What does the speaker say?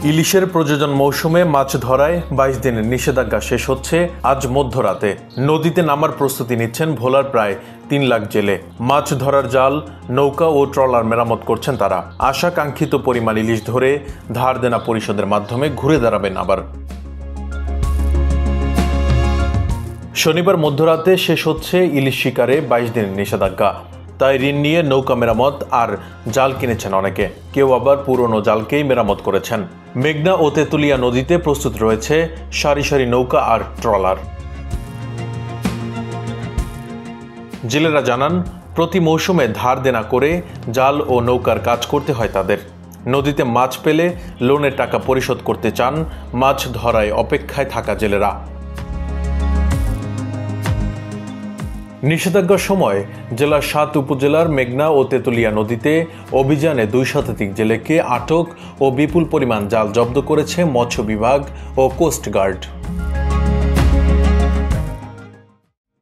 ইলিশের প্রজনন মৌসুমে মাছ ধরায় ২২ দিনের নিষেধাজ্ঞা শেষ হচ্ছে আজ মধ্যরাতে। নদীতে নামার প্রস্তুতি নিচ্ছেন ভোলার প্রায় ৩ লাখ জেলে। মাছ ধরার জাল, নৌকা ও ট্রলার মেরামত করছেন তারা। আশাকাঙ্ক্ষিত পরিমাণ ইলিশ ধরে ধার দেনা পরিশোধের মাধ্যমে ঘুরে দাঁড়াবেন আবার। শনিবার মধ্যরাতে শেষ হচ্ছে ইলিশ শিকারে ২২ দিনের নিষেধাজ্ঞা। তাই ঋণ নিয়ে নৌকা মেরামত আর জাল কিনেছেন অনেকে, কেউ আবার পুরনো জালকেই মেরামত করেছেন। মেঘনা ও তেঁতুলিয়া নদীতে প্রস্তুত রয়েছে সারি সারি নৌকা আর ট্রলার। জেলেরা জানান, প্রতি মৌসুমে ধার দেনা করে জাল ও নৌকার কাজ করতে হয় তাদের। নদীতে মাছ পেলে লোনের টাকা পরিশোধ করতে চান মাছ ধরায় অপেক্ষায় থাকা জেলেরা। নিষেধাজ্ঞার সময় জেলার ৭ উপজেলার মেঘনা ও তেঁতুলিয়া নদীতে অভিযানে ২ শতাধিক জেলেকে আটক ও বিপুল পরিমাণ জাল জব্দ করেছে মৎস্য বিভাগ ও কোস্টগার্ড।